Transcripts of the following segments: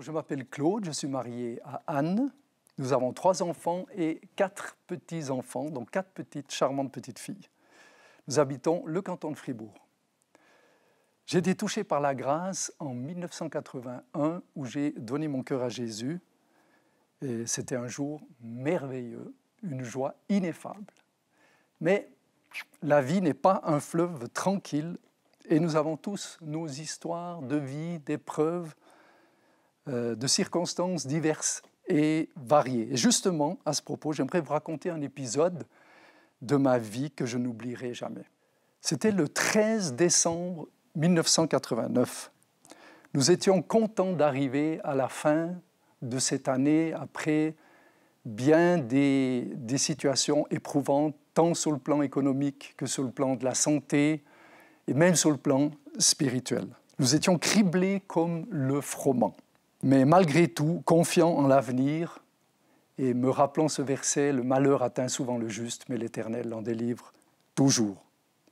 Alors, je m'appelle Claude, je suis marié à Anne. Nous avons 3 enfants et 4 petits-enfants, donc 4 charmantes petites filles. Nous habitons le canton de Fribourg. J'ai été touché par la grâce en 1981 où j'ai donné mon cœur à Jésus. Et c'était un jour merveilleux, une joie ineffable. Mais la vie n'est pas un fleuve tranquille et nous avons tous nos histoires de vie, d'épreuves, de circonstances diverses et variées. Et justement, à ce propos, j'aimerais vous raconter un épisode de ma vie que je n'oublierai jamais. C'était le 13 décembre 1989. Nous étions contents d'arriver à la fin de cette année après bien des situations éprouvantes, tant sur le plan économique que sur le plan de la santé et même sur le plan spirituel. Nous étions criblés comme le froment. Mais malgré tout, confiants en l'avenir et me rappelant ce verset, le malheur atteint souvent le juste, mais l'Éternel l'en délivre toujours.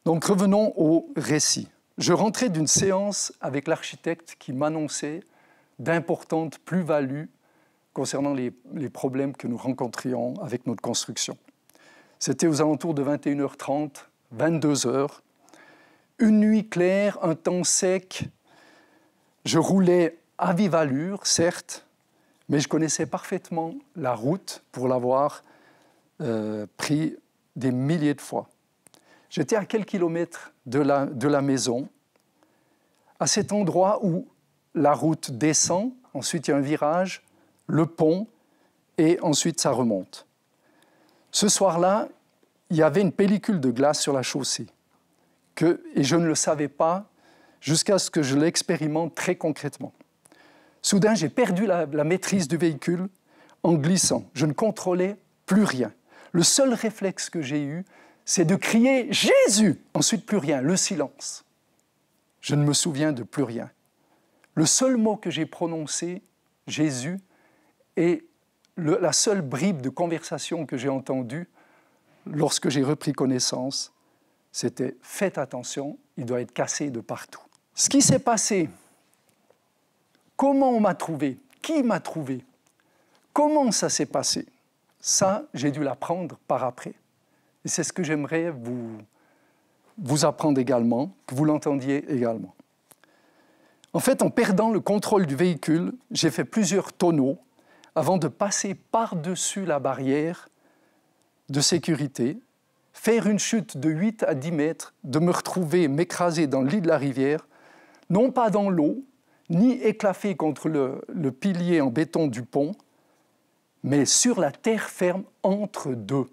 Donc revenons au récit. Je rentrais d'une séance avec l'architecte qui m'annonçait d'importantes plus-values concernant les problèmes que nous rencontrions avec notre construction. C'était aux alentours de 21h30, 22h. Une nuit claire, un temps sec. Je roulais à vive allure, certes, mais je connaissais parfaitement la route pour l'avoir pris des milliers de fois. J'étais à quelques kilomètres de la maison, à cet endroit où la route descend, ensuite il y a un virage, le pont, et ensuite ça remonte. Ce soir-là, il y avait une pellicule de glace sur la chaussée, et je ne le savais pas jusqu'à ce que je l'expérimente très concrètement. Soudain, j'ai perdu la maîtrise du véhicule en glissant. Je ne contrôlais plus rien. Le seul réflexe que j'ai eu, c'est de crier « Jésus !» Ensuite, plus rien, le silence. Je ne me souviens de plus rien. Le seul mot que j'ai prononcé, « Jésus », est la seule bribe de conversation que j'ai entendue lorsque j'ai repris connaissance, c'était « Faites attention, il doit être cassé de partout ». Ce qui s'est passé, comment on m'a trouvé, qui m'a trouvé, comment ça s'est passé, ça, j'ai dû l'apprendre par après. Et c'est ce que j'aimerais vous apprendre également, que vous l'entendiez également. En fait, en perdant le contrôle du véhicule, j'ai fait plusieurs tonneaux avant de passer par-dessus la barrière de sécurité, faire une chute de 8 à 10 mètres, de me retrouver m'écraser dans le lit de la rivière, non pas dans l'eau, ni éclafé contre le pilier en béton du pont, mais sur la terre ferme entre deux.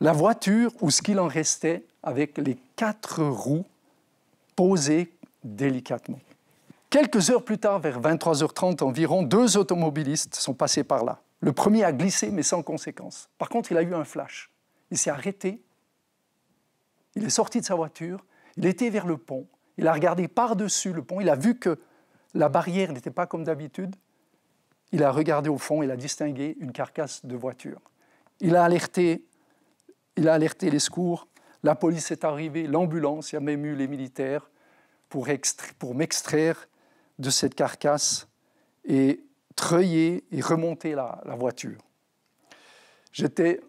La voiture, ou ce qu'il en restait, avec les 4 roues posées délicatement. Quelques heures plus tard, vers 23h30 environ, 2 automobilistes sont passés par là. Le premier a glissé, mais sans conséquence. Par contre, il a eu un flash. Il s'est arrêté, il est sorti de sa voiture, il était vers le pont, il a regardé par-dessus le pont, il a vu que la barrière n'était pas comme d'habitude, il a regardé au fond, il a distingué une carcasse de voiture. Il a alerté les secours, la police est arrivée, l'ambulance, il y a même eu les militaires pour m'extraire de cette carcasse et treuiller et remonter la voiture. J'étais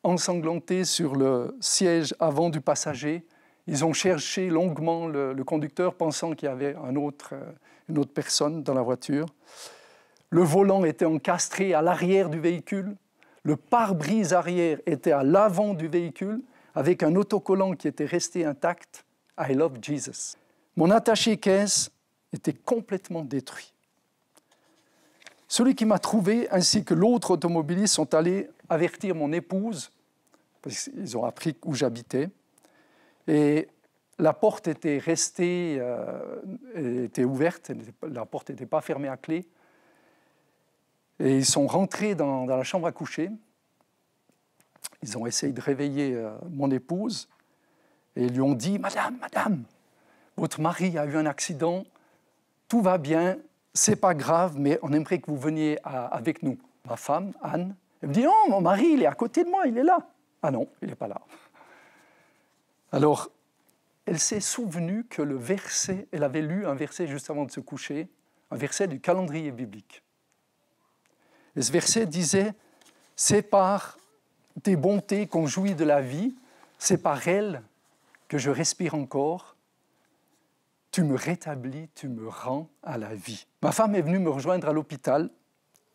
ensanglanté sur le siège avant du passager. Ils ont cherché longuement le conducteur, pensant qu'il y avait une autre personne dans la voiture. Le volant était encastré à l'arrière du véhicule. Le pare-brise arrière était à l'avant du véhicule, avec un autocollant qui était resté intact, « I love Jesus ». Mon attaché-caisse était complètement détruit. Celui qui m'a trouvé, ainsi que l'autre automobiliste, sont allés avertir mon épouse, parce qu'ils ont appris où j'habitais, et la porte était restée, était ouverte, la porte n'était pas fermée à clé, et ils sont rentrés dans la chambre à coucher, ils ont essayé de réveiller mon épouse, et ils lui ont dit « Madame, votre mari a eu un accident, tout va bien, c'est pas grave, mais on aimerait que vous veniez avec nous. » Ma femme, Anne, elle me dit « Non, mon mari, il est à côté de moi, il est là. » Ah non, il n'est pas là. Alors, elle s'est souvenue que elle avait lu un verset juste avant de se coucher, un verset du calendrier biblique. Et ce verset disait « C'est par tes bontés qu'on jouit de la vie, c'est par elles que je respire encore. Tu me rétablis, tu me rends à la vie. » Ma femme est venue me rejoindre à l'hôpital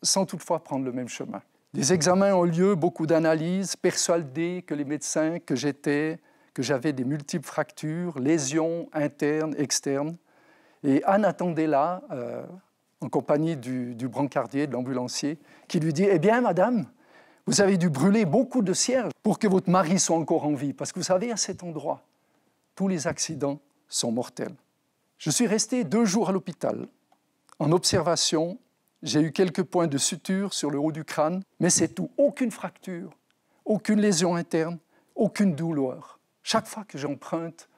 sans toutefois prendre le même chemin. Des examens ont lieu, beaucoup d'analyses, persuadés que les médecins que j'avais des multiples fractures, lésions internes, externes. Et Anne attendait là, en compagnie du brancardier, de l'ambulancier, qui lui dit « Eh bien, madame, vous avez dû brûler beaucoup de cierges pour que votre mari soit encore en vie. Parce que vous savez, à cet endroit, tous les accidents sont mortels. » Je suis resté 2 jours à l'hôpital, en observation. J'ai eu quelques points de suture sur le haut du crâne, mais c'est tout. Aucune fracture, aucune lésion interne, aucune douleur. Chaque fois que j'emprunte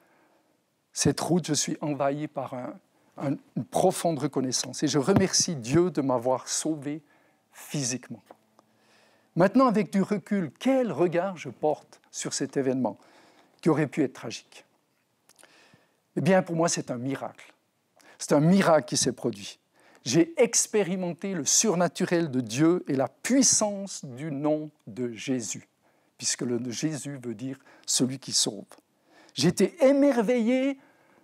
cette route, je suis envahi par une profonde reconnaissance. Et je remercie Dieu de m'avoir sauvé physiquement. Maintenant, avec du recul, quel regard je porte sur cet événement qui aurait pu être tragique? Eh bien, pour moi, c'est un miracle. C'est un miracle qui s'est produit. J'ai expérimenté le surnaturel de Dieu et la puissance du nom de Jésus, puisque le nom de Jésus veut dire « celui qui sauve ». J'ai été émerveillé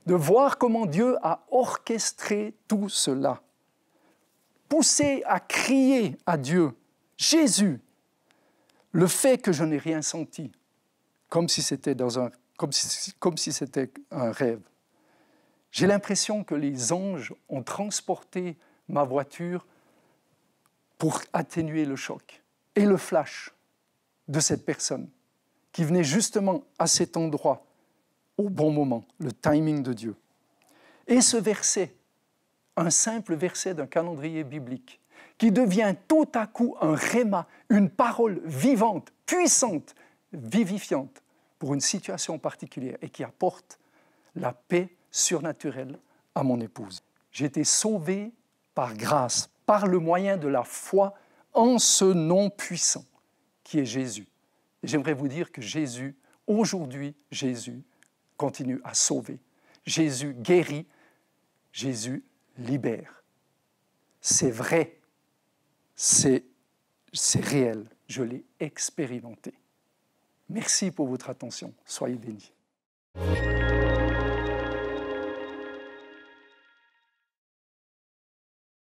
de voir comment Dieu a orchestré tout cela. Poussé à crier à Dieu « Jésus », le fait que je n'ai rien senti, comme si c'était un rêve. J'ai l'impression que les anges ont transporté ma voiture pour atténuer le choc et le flash de cette personne qui venait justement à cet endroit au bon moment, le timing de Dieu. Et ce verset, un simple verset d'un calendrier biblique, qui devient tout à coup un rhéma, une parole vivante, puissante, vivifiante pour une situation particulière et qui apporte la paix surnaturelle à mon épouse. J'ai été sauvé par grâce, par le moyen de la foi en ce nom puissant qui est Jésus. Et j'aimerais vous dire que Jésus, aujourd'hui, Jésus continue à sauver. Jésus guérit, Jésus libère. C'est vrai, c'est réel, je l'ai expérimenté. Merci pour votre attention, soyez bénis.